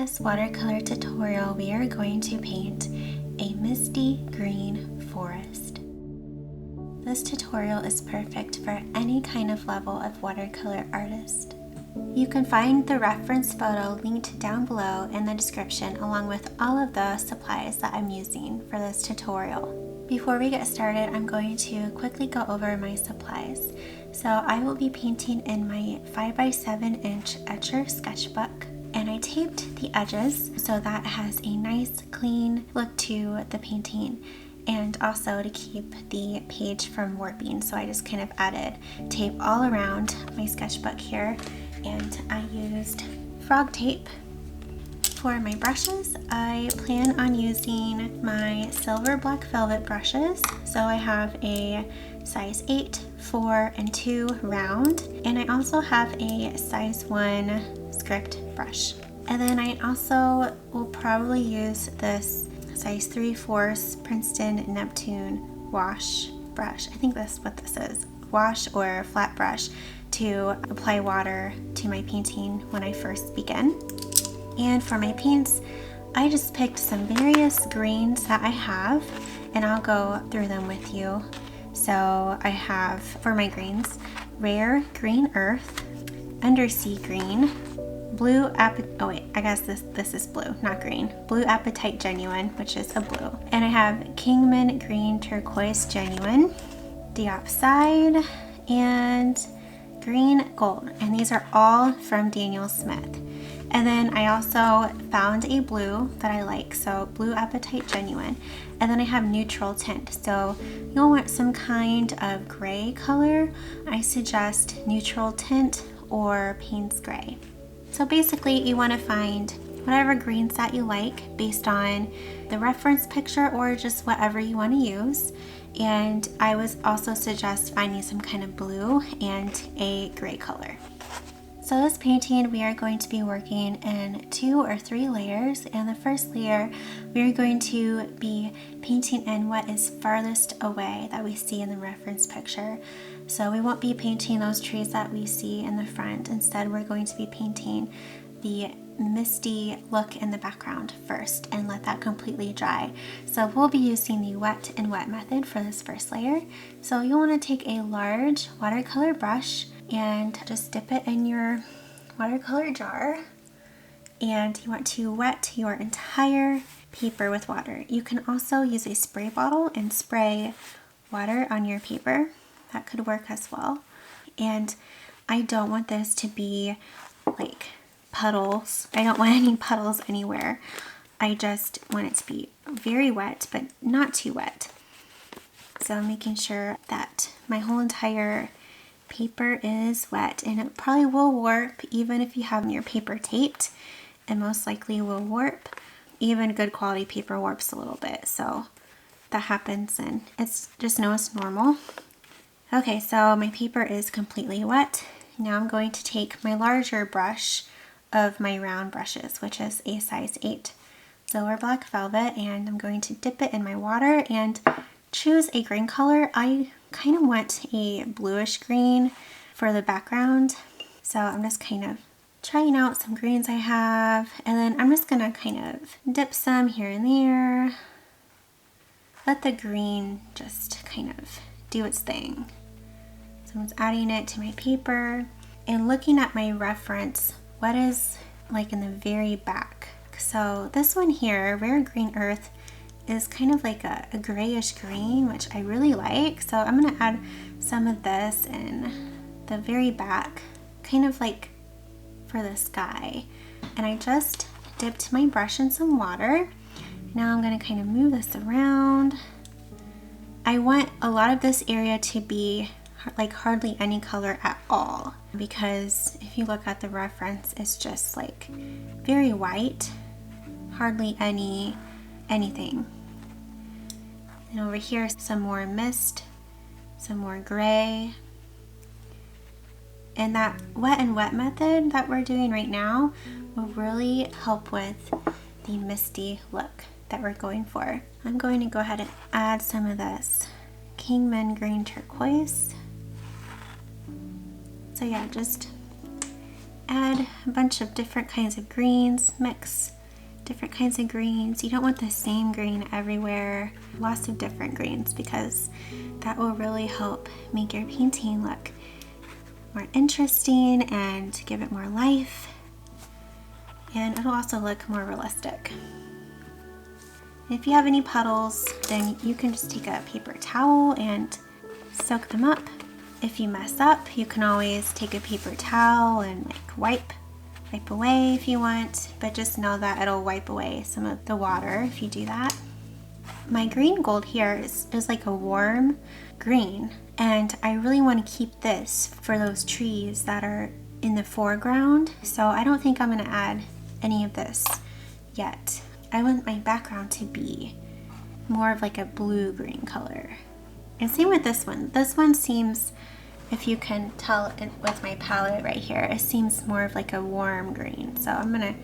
this watercolor tutorial, we are going to paint a misty green forest. This tutorial is perfect for any kind of level of watercolor artist. You can find the reference photo linked down below in the description, along with all of the supplies that I'm using for this tutorial. Before we get started, I'm going to quickly go over my supplies. So I will be painting in my 5x7 inch etcher sketchbook, and I taped the edges so that has a nice clean look to the painting, and also to keep the page from warping. So I just kind of added tape all around my sketchbook here, and I used frog tape. For my brushes, I plan on using my silver black velvet brushes. So I have a size 8, 4, and 2 round, and I also have a size 1 script brush. And then I also will probably use this size 3/4 Princeton Neptune wash brush. I think that's what this is, wash or flat brush, to apply water to my painting when I first begin. And for my paints, I just picked some various greens that I have, and I'll go through them with you. So I have, for my greens, Rare Green Earth, Undersea Green, Blue this is blue, not green. Blue Apatite Genuine, which is a blue. And I have Kingman Green Turquoise Genuine, Diopside, and Green Gold. And these are all from Daniel Smith. And then I also found a blue that I like, so Blue Apatite Genuine. And then I have neutral tint. So you'll want some kind of gray color. I suggest neutral tint or Payne's Gray. So basically you want to find whatever greens that you like based on the reference picture or just whatever you want to use. And I would also suggest finding some kind of blue and a gray color. So this painting, we are going to be working in 2 or 3 layers, and the first layer we are going to be painting in what is farthest away that we see in the reference picture. So we won't be painting those trees that we see in the front. Instead, we're going to be painting the misty look in the background first and let that completely dry. So we'll be using the wet and wet method for this first layer. So you'll want to take a large watercolor brush and just dip it in your watercolor jar, and you want to wet your entire paper with water. You can also use a spray bottle and spray water on your paper. That could work as well. And I don't want this to be like puddles. I don't want any puddles anywhere. I just want it to be very wet, but not too wet. So I'm making sure that my whole entire paper is wet, and it probably will warp even if you have your paper taped. It most likely will warp. Even good quality paper warps a little bit, so that happens, and it's normal. Okay, so my paper is completely wet. Now I'm going to take my larger brush of my round brushes, which is a size 8 silver black velvet, and I'm going to dip it in my water and choose a green color. I kind of want a bluish green for the background, so I'm just kind of trying out some greens I have, and then I'm just gonna kind of dip some here and there. Let the green just kind of do its thing. So I'm just adding it to my paper and looking at my reference, what is like in the very back. So this one here, Rare Green Earth, is kind of like a grayish green, which I really like. So I'm gonna add some of this in the very back, kind of like for the sky. And I just dipped my brush in some water. Now I'm gonna kind of move this around. I want a lot of this area to be like hardly any color at all, because if you look at the reference, it's just like very white, hardly anything. And over here, some more mist, some more gray. And that wet and wet method that we're doing right now will really help with the misty look that we're going for. I'm going to go ahead and add some of this Kingman Green Turquoise. So yeah, just add a bunch of different kinds of greens, mix different kinds of greens. You don't want the same green everywhere, lots of different greens, because that will really help make your painting look more interesting and give it more life, and it'll also look more realistic. If you have any puddles, then you can just take a paper towel and soak them up. If you mess up, you can always take a paper towel and like wipe away if you want, but just know that it'll wipe away some of the water if you do that. My green gold here is like a warm green, and I really want to keep this for those trees that are in the foreground, so I don't think I'm going to add any of this yet. I want my background to be more of like a blue-green color. And same with this one. This one seems, if you can tell it with my palette right here, it seems more of like a warm green. So I'm gonna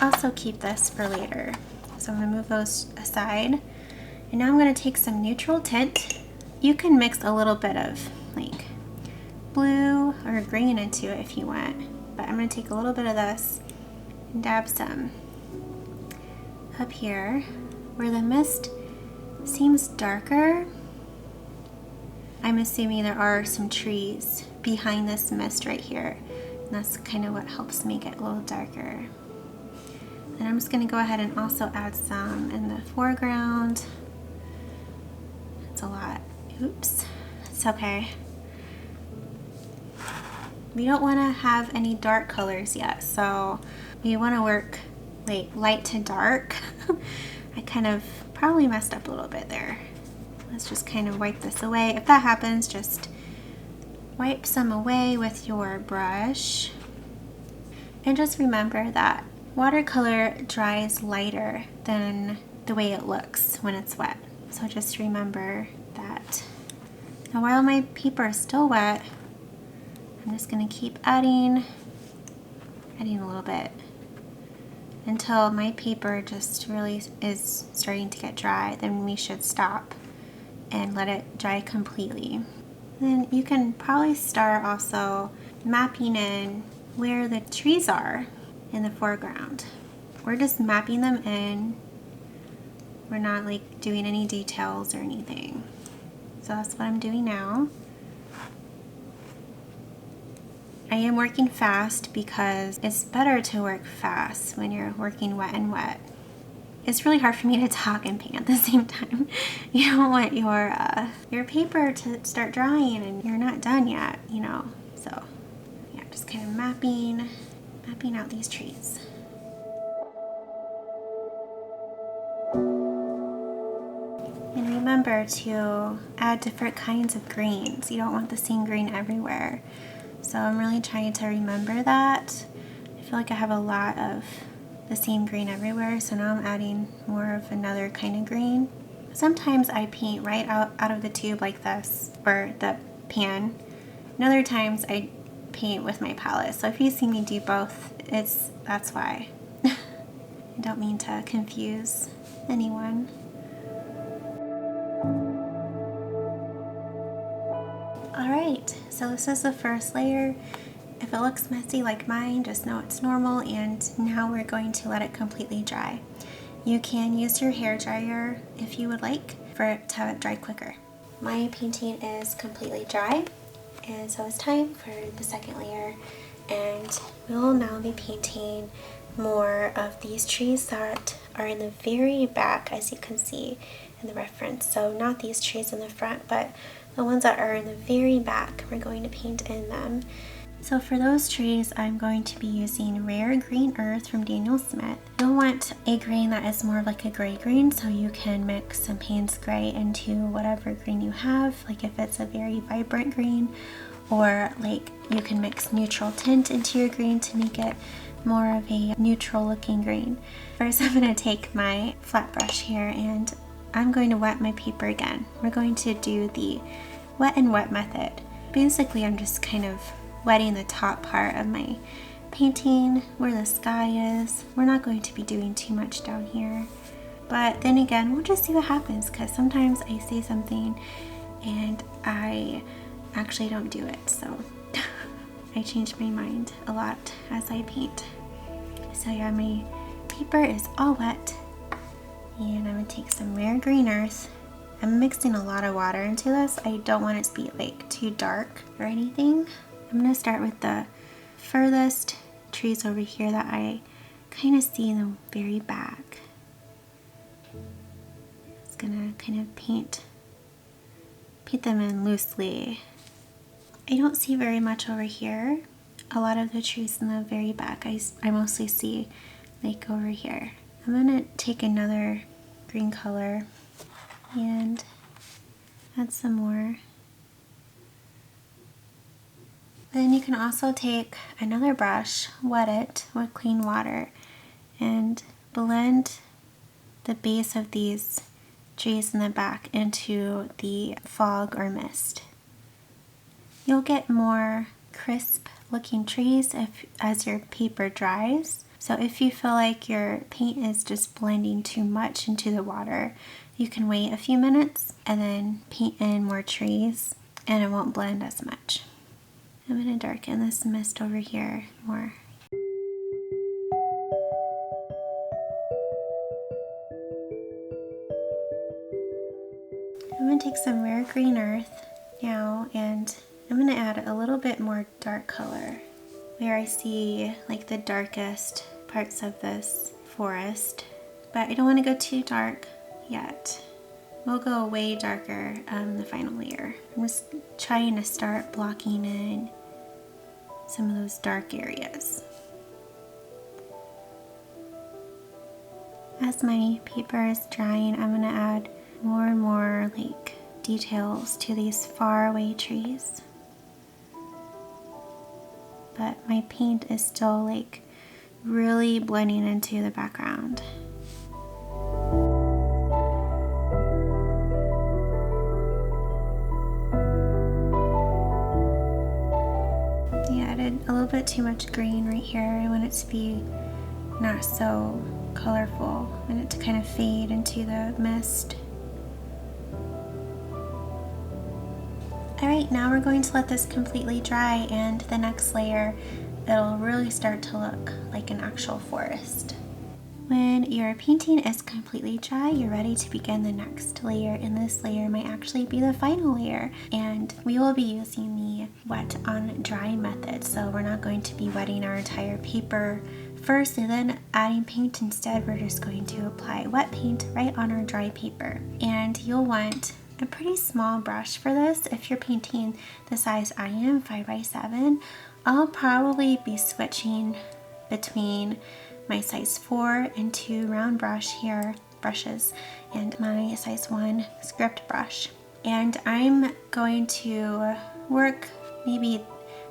also keep this for later. So I'm gonna move those aside. And now I'm gonna take some neutral tint. You can mix a little bit of like blue or green into it if you want. But I'm gonna take a little bit of this and dab some up here where the mist seems darker. I'm assuming there are some trees behind this mist right here, and that's kind of what helps make it a little darker. And I'm just going to go ahead and also add some in the foreground. That's a lot. Oops, it's okay. We don't want to have any dark colors yet, so we want to work like light to dark. I kind of probably messed up a little bit there. Let's just kind of wipe this away. If that happens, just wipe some away with your brush. And just remember that watercolor dries lighter than the way it looks when it's wet. So just remember that. Now while my paper is still wet, I'm just going to keep adding a little bit until my paper just really is starting to get dry. Then we should stop and let it dry completely. Then you can probably start also mapping in where the trees are in the foreground. We're just mapping them in. We're not like doing any details or anything. So that's what I'm doing now. I am working fast because it's better to work fast when you're working wet and wet. It's really hard for me to talk and paint at the same time. You don't want your paper to start drying and you're not done yet, you know. So yeah, just kind of mapping out these trees. And remember to add different kinds of greens. You don't want the same green everywhere. So I'm really trying to remember that. I feel like I have a lot of the same green everywhere, so now I'm adding more of another kind of green. Sometimes I paint right out of the tube like this, or the pan, and other times I paint with my palette. So if you see me do both, that's why. I don't mean to confuse anyone. Alright, so this is the first layer. If it looks messy like mine, just know it's normal, and now we're going to let it completely dry. You can use your hair dryer if you would like for it to dry quicker. My painting is completely dry, and so it's time for the second layer, and we will now be painting more of these trees that are in the very back, as you can see in the reference. So not these trees in the front, but the ones that are in the very back, we're going to paint in them. So for those trees, I'm going to be using Rare Green Earth from Daniel Smith. You'll want a green that is more like a gray green, so you can mix some Payne's Gray into whatever green you have, like if it's a very vibrant green, or like you can mix neutral tint into your green to make it more of a neutral looking green. First, I'm going to take my flat brush here and I'm going to wet my paper again. We're going to do the wet and wet method. Basically, I'm just kind of wetting the top part of my painting where the sky is. We're not going to be doing too much down here, but then again, we'll just see what happens, because sometimes I say something and I actually don't do it. So I change my mind a lot as I paint. So yeah, my paper is all wet, and I'm gonna take some rare green earth. I'm mixing a lot of water into this. I don't want it to be like too dark or anything. I'm gonna start with the furthest trees over here that I kind of see in the very back. Just gonna kind of paint them in loosely. I don't see very much over here. A lot of the trees in the very back I mostly see like over here. I'm gonna take another green color and add some more. Then you can also take another brush, wet it with clean water, and blend the base of these trees in the back into the fog or mist. You'll get more crisp looking trees as your paper dries. So if you feel like your paint is just blending too much into the water, you can wait a few minutes and then paint in more trees and it won't blend as much. I'm going to darken this mist over here more. I'm going to take some rare green earth now, and I'm going to add a little bit more dark color where I see like the darkest parts of this forest, but I don't want to go too dark yet. We'll go way darker the final layer. I'm just trying to start blocking in some of those dark areas. As my paper is drying, I'm going to add more and more like details to these far away trees. But my paint is still like really blending into the background. Yeah, I added a little bit too much green right here. I want it to be not so colorful. I want it to kind of fade into the mist. Alright, now we're going to let this completely dry, and the next layer it'll really start to look like an actual forest. When your painting is completely dry, you're ready to begin the next layer, and this layer might actually be the final layer, and we will be using the wet on dry method. So we're not going to be wetting our entire paper first and then adding paint. Instead, we're just going to apply wet paint right on our dry paper, and you'll want a pretty small brush for this. If you're painting the size I am, 5x7, I'll probably be switching between my size 4 and 2 round brushes and my size 1 script brush. And I'm going to work maybe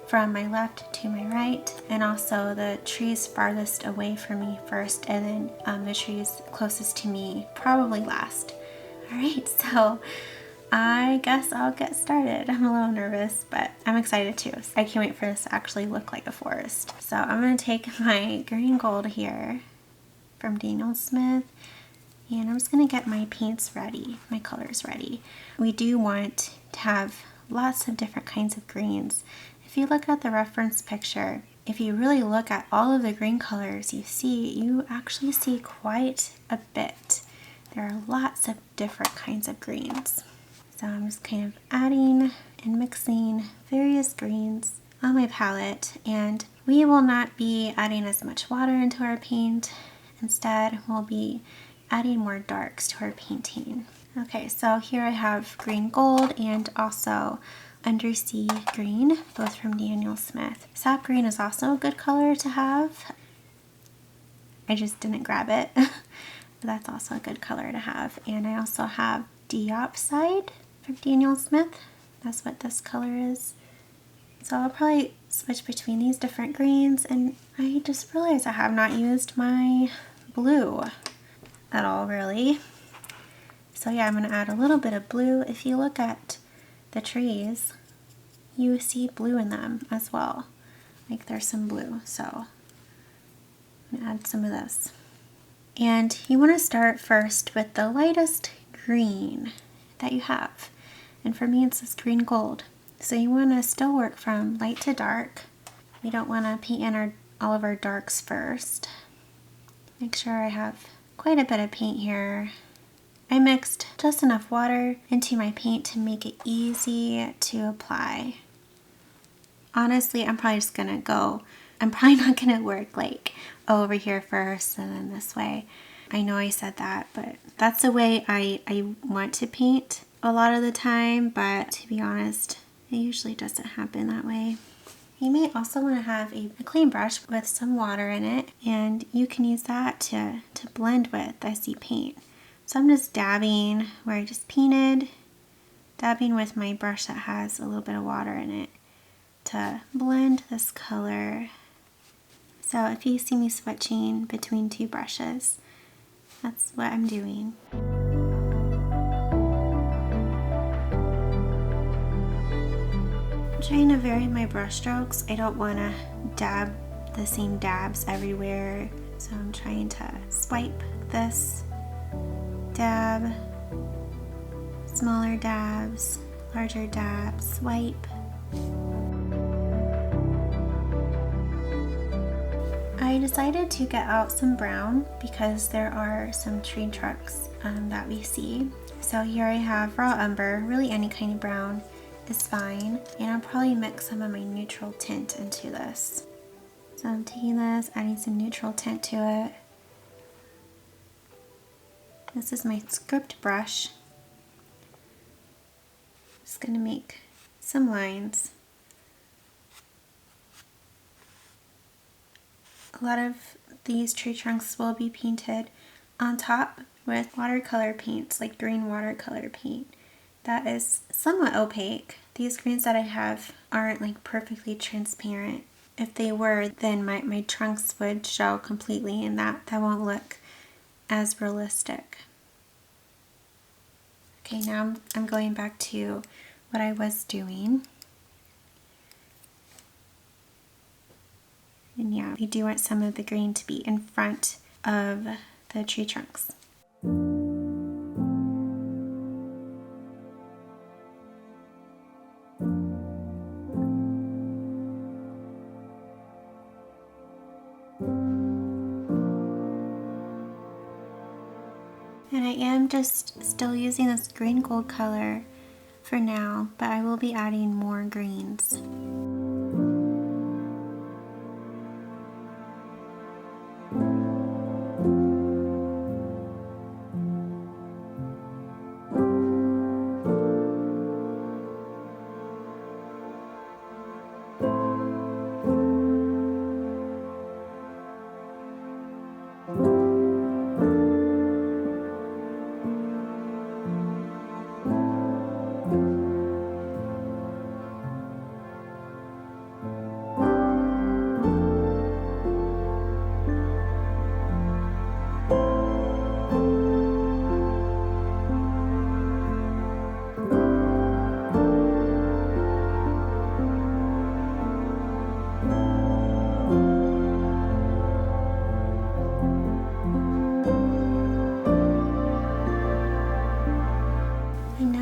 from my left to my right, and also the trees farthest away from me first, and then the trees closest to me probably last. Alright, so I guess I'll get started. I'm a little nervous, but I'm excited too. I can't wait for this to actually look like a forest. So I'm going to take my green gold here from Daniel Smith, and I'm just going to get my paints ready, my colors ready. We do want to have lots of different kinds of greens. If you look at the reference picture, if you really look at all of the green colors you actually see quite a bit. There are lots of different kinds of greens. So I'm just kind of adding and mixing various greens on my palette, and we will not be adding as much water into our paint. Instead, we'll be adding more darks to our painting. Okay, so here I have green gold and also undersea green, both from Daniel Smith. Sap green is also a good color to have. I just didn't grab it, but that's also a good color to have. And I also have Diopside from Daniel Smith. That's what this color is. So I'll probably switch between these different greens, and I just realized I have not used my blue at all really. So yeah, I'm going to add a little bit of blue. If you look at the trees, you see blue in them as well. Like there's some blue, so I'm going to add some of this. And you want to start first with the lightest green that you have. And for me, it's this green gold. So you want to still work from light to dark, We don't want to paint in all of our darks first. Make sure I have quite a bit of paint here. I mixed just enough water into my paint to make it easy to apply. Honestly, I'm probably just gonna go. I'm probably not gonna work like over here first and then this way. I know I said that, but that's the way I want to paint a lot of the time, but to be honest, it usually doesn't happen that way. You may also want to have a clean brush with some water in it, and you can use that to blend with as you paint. So I'm just dabbing where I just painted, dabbing with my brush that has a little bit of water in it to blend this color. So if you see me switching between two brushes, that's what I'm doing. I'm trying to vary my brush strokes. I don't want to dab the same dabs everywhere, so I'm trying to swipe this, dab, smaller dabs, larger dabs, swipe. I decided to get out some brown because there are some tree trunks that we see. So here I have raw umber, really any kind of brown is fine, and I'll probably mix some of my neutral tint into this. So I'm taking this, adding some neutral tint to it. This is my script brush. Just gonna make some lines. A lot of these tree trunks will be painted on top with watercolor paints, like green watercolor paint. That is somewhat opaque. These greens that I have aren't like perfectly transparent. If they were, then my trunks would show completely, and that won't look as realistic. Okay, now I'm going back to what I was doing. And yeah, we do want some of the green to be in front of the tree trunks. And I am just still using this green gold color for now, but I will be adding more greens.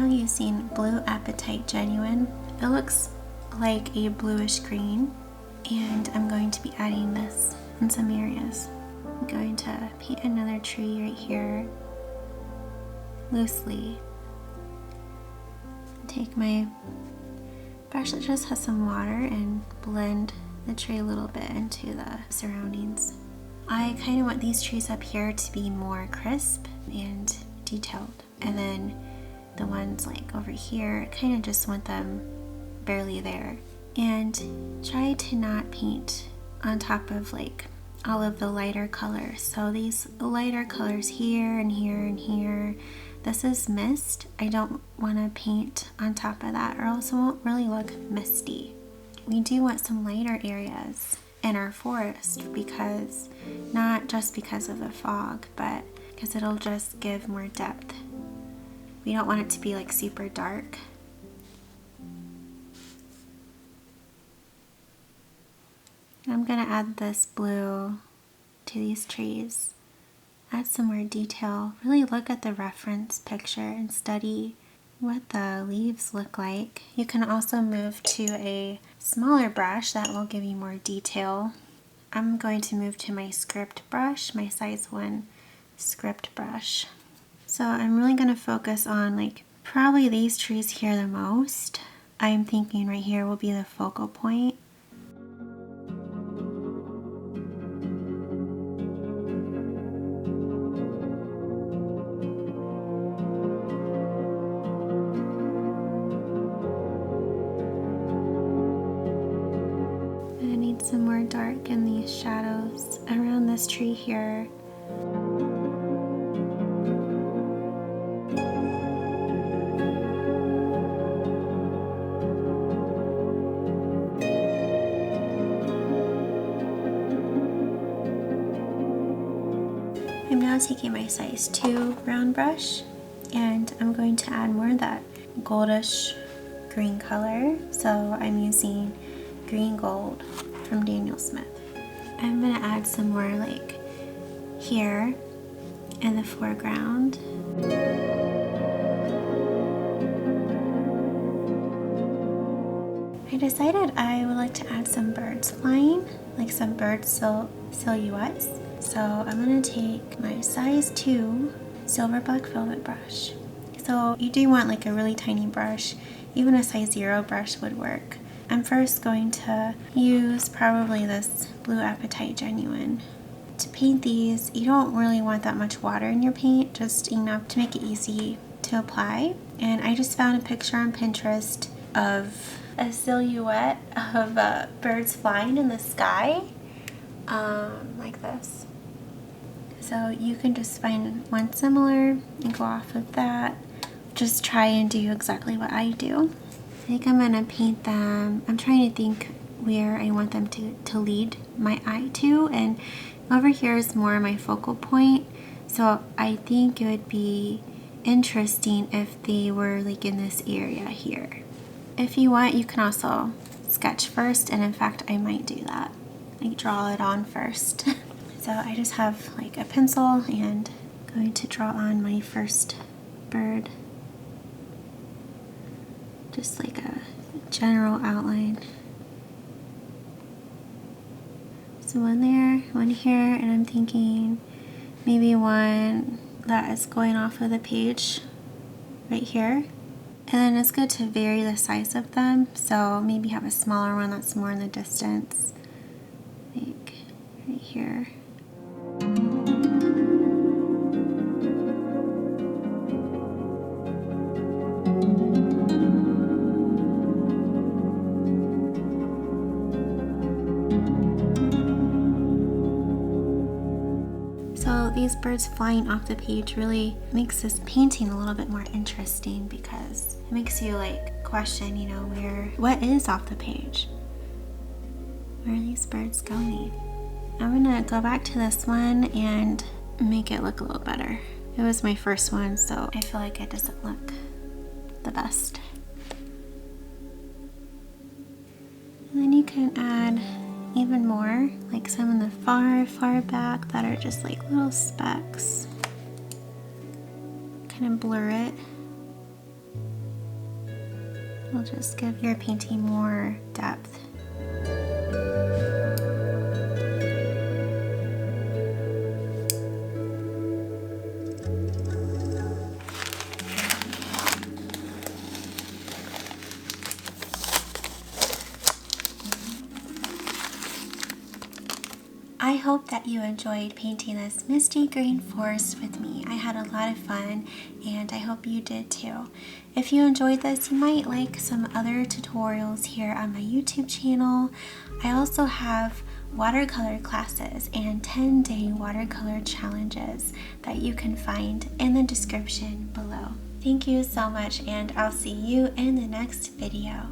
Using Blue Apatite Genuine. It looks like a bluish green, and I'm going to be adding this in some areas. I'm going to paint another tree right here loosely. Take my brush that just has some water and blend the tree a little bit into the surroundings. I kind of want these trees up here to be more crisp and detailed, and then the ones like over here, I kind of just want them barely there. And try to not paint on top of like all of the lighter colors. So these lighter colors here and here and here, this is mist. I don't want to paint on top of that, or else it won't really look misty. We do want some lighter areas in our forest, because not just because of the fog, but because it'll just give more depth. We don't want it to be like super dark. I'm gonna add this blue to these trees. Add some more detail. Really look at the reference picture and study what the leaves look like. You can also move to a smaller brush that will give you more detail. I'm going to move to my script brush, my size 1 script brush. So I'm really going to focus on like probably these trees here the most. I'm thinking right here will be the focal point. I need some more dark in these shadows around this tree here. I'm now taking my size 2 round brush and I'm going to add more of that goldish green color. So I'm using green gold from Daniel Smith. I'm going to add some more like here in the foreground. I decided I would like to add some birds flying, like some bird silhouettes. So I'm going to take my size 2 silver black velvet brush. So you do want like a really tiny brush, even a size 0 brush would work. I'm first going to use probably this Blue Apatite Genuine. To paint these, you don't really want that much water in your paint, just enough to make it easy to apply. And I just found a picture on Pinterest of a silhouette of birds flying in the sky, like this. So you can just find one similar and go off of that. Just try and do exactly what I do. I think I'm gonna paint them. I'm trying to think where I want them to lead my eye to, and over here is more my focal point. So I think it would be interesting if they were like in this area here. If you want, you can also sketch first, and in fact I might do that. Like draw it on first. So I just have like a pencil and going to draw on my first bird. Just like a general outline. So one there, one here, and I'm thinking maybe one that is going off of the page right here. And then it's good to vary the size of them. So maybe have a smaller one that's more in the distance, like right here. So these birds flying off the page really makes this painting a little bit more interesting because it makes you like question, you know, what is off the page? Where are these birds going? I'm gonna go back to this one and make it look a little better. It was my first one, so I feel like it doesn't look the best. And then you can add even more, like some in the far back that are just like little specks. Kind of blur it. It'll just give your painting more depth. I hope that you enjoyed painting this misty green forest with me. I had a lot of fun and I hope you did too. If you enjoyed this, you might like some other tutorials here on my YouTube channel. I also have watercolor classes and 10-day watercolor challenges that you can find in the description below. Thank you so much, and I'll see you in the next video.